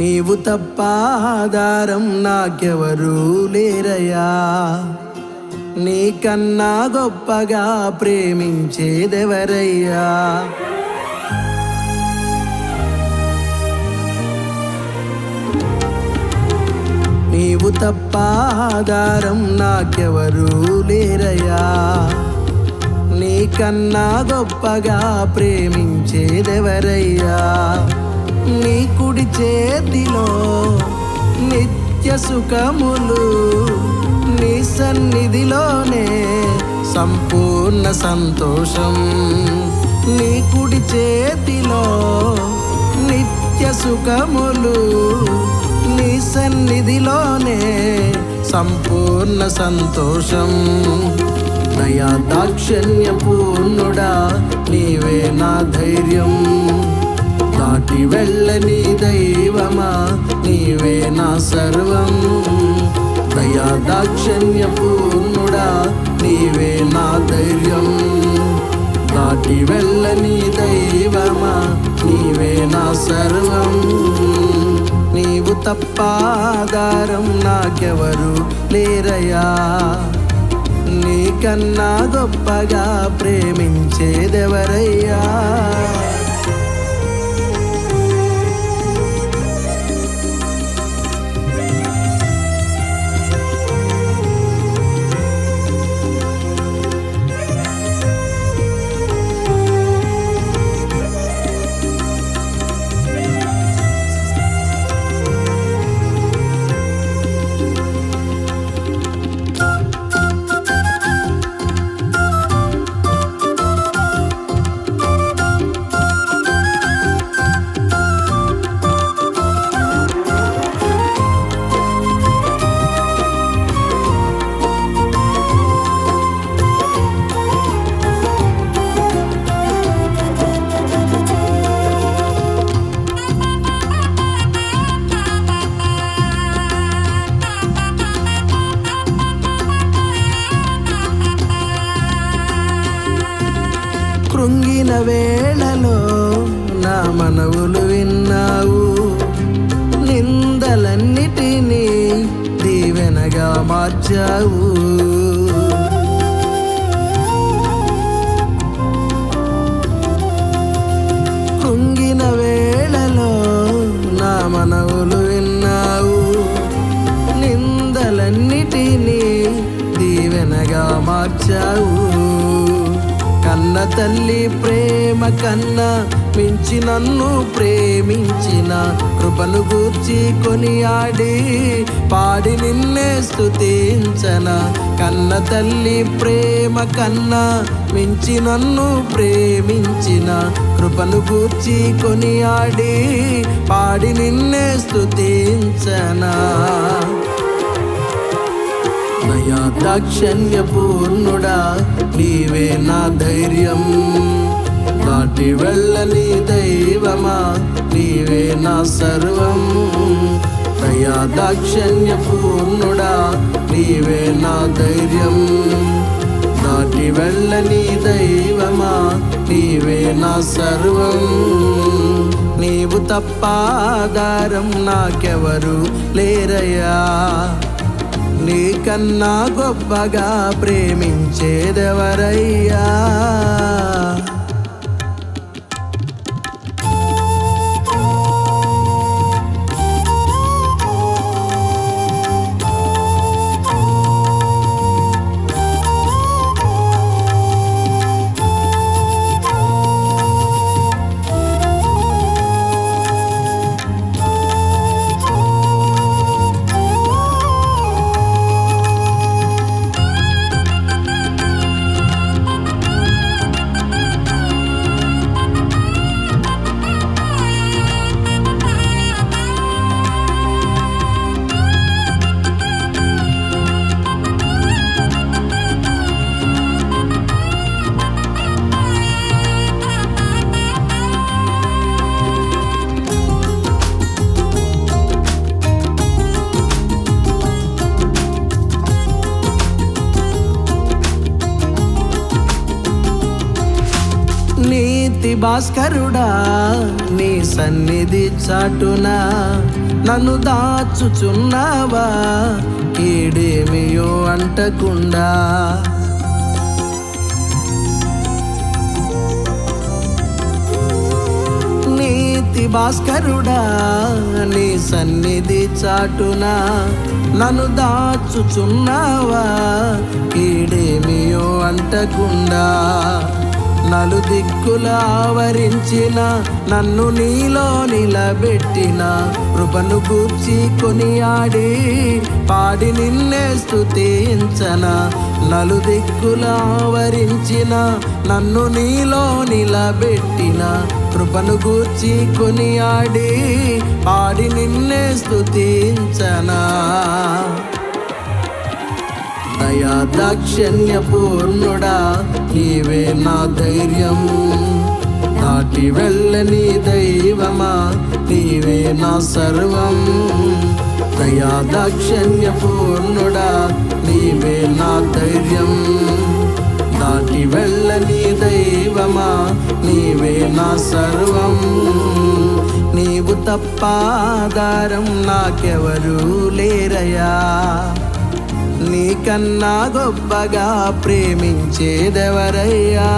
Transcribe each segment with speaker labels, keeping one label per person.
Speaker 1: నీవు తప్ప ఆధారం నాకెవరూ లేరయ్యా. నీకన్నా గొప్పగా ప్రేమించేదెవరయ్యా. నీవు తప్ప ఆధారం నాకెవరూ లేరయ్యా. నీకన్నా గొప్పగా ప్రేమించేదెవరయ్యా. నీ కుడి చేతిలో నిత్య సుఖములు, నీ సన్నిధిలోనే సంపూర్ణ సంతోషం. నీ కుడి చేతిలో నిత్య సుఖములు, నీ సన్నిధిలోనే సంపూర్ణ సంతోషం. దయా దాక్షిణ్య పూర్ణుడా నీవే నా ధైర్యం. దాటి వెళ్ళని దైవమా నీవే నా సర్వం. దయా దాక్షిణ్య పూర్ణుడా నీవే నా ధైర్యం. దాటి వెళ్ళని దైవమా నీవే నా సర్వం. నీవు తప్ప ఆధారం నాకెవరు లేరయ్యా. నీకన్నా గొప్పగా ప్రేమించేదెవరయ్యా. కృంగిన వేళలో నా మనవులు విన్నావు. నిందలన్నిటినీ దీవెనగా మార్చావు. కృంగిన వేళలో నా మనవులు విన్నావు. నిందలన్నిటినీ దీవెనగా మార్చావు. కన్న తల్లి ప్రేమ కన్నా మించి నన్ను ప్రేమించిన కృపను గూర్చి కొనియాడి పాడి నిన్నే స్తుతించన. కన్న తల్లి ప్రేమ కన్నా మించి నన్ను ప్రేమించిన కృపను గూర్చి కొనియాడి పాడి నిన్నే స్తుతించనా. దయా దాక్షిణ్య పూర్ణుడా నీవే నా ధైర్యం. దాటి వెళ్ళని దైవమా నీవే నా సర్వం. దయా దాక్షిణ్య పూర్ణుడా నీవే నా ధైర్యం. దాటి వెళ్ళని దైవమా నీవే నా సర్వం. నీవు తప్ప ఆధారం నాకెవరు లేరయ్యా. నీకన్నా గొప్పగా ప్రేమించేదెవరయ్యా. నీతి భాస్కరుడా నీ సన్నిధి చాటున నన్ను దాచుచున్నావా కీడేమియో అంటకుండా. నీతి భాస్కరుడా నీ సన్నిధి చాటున నన్ను దాచుచున్నావా కీడేమియో అంటకుండా. నలుదిక్కుల ఆవరించిన నన్ను నీలో నిలబెట్టిన కృపను గూర్చి కొనియాడి పాడి నిన్నే స్తుతించన. నలుదిక్కుల ఆవరించిన నన్ను నీలో నిలబెట్టిన కృపను గూర్చి కొనియాడి పాడి నిన్నే స్తుతించనా. దయా దాక్షిణ్య పూర్ణుడా నీవే నా ధైర్యం, దాటి వెళ్ళని దైవమా నీవే నా సర్వం. దయా దాక్షిణ్య పూర్ణుడా నీవే నా ధైర్యం, దాటి వెళ్ళని దైవమా నీవే నా సర్వం. నీవు తప్ప ఆధారం నాకెవరూ లేరయ్యా, నీకన్నా గొప్పగా ప్రేమించేదెవరయ్యా.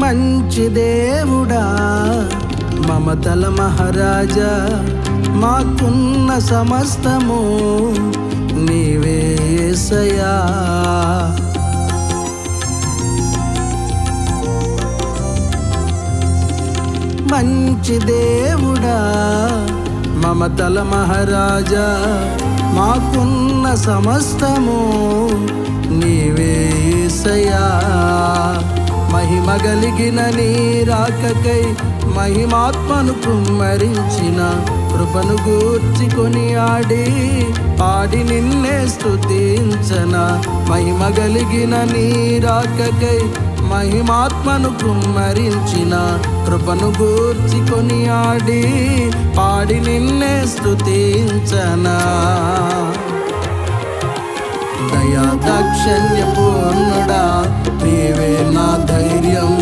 Speaker 1: మంచి దేవుడా మమతల మహారాజా, మాకున్న సమస్తము నీవే యేసయ్యా. మంచి దేవుడా మమతల మహారాజా, మాకున్న సమస్తము నీవే యేసయ్యా. మహిమ కలిగిన నీ రాకకై మహిమాత్మను కుమ్మరించిన కృపను గూర్చి కొనియాడి పాడి నిన్నే స్తుతించన. మహిమ కలిగిన నీ రాకకై మహిమాత్మను కుమ్మరించిన కృపను గూర్చి కొనియాడి పాడి నిన్నే స్తుతించనా. దయా దాక్షిణ్య పూర్ణుడా నీవే నా ధైర్యం,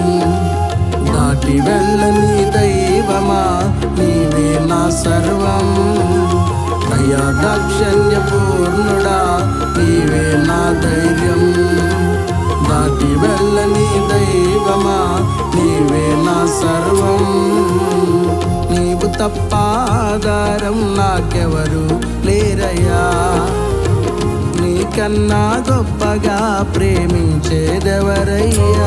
Speaker 1: దాటి వెళ్ళని దైవమా నీవే నా సర్వం. దయా దాక్షిణ్య పూర్ణుడా నీవే నా ధైర్యం, దాటి వెళ్ళని దైవమా నీవే నా సర్వం. నీవు తప్ప ఆధారం నాకెవరు లేరయ్యా, నీకన్నా గొప్పగా ప్రేమించేదెవరయ్యా.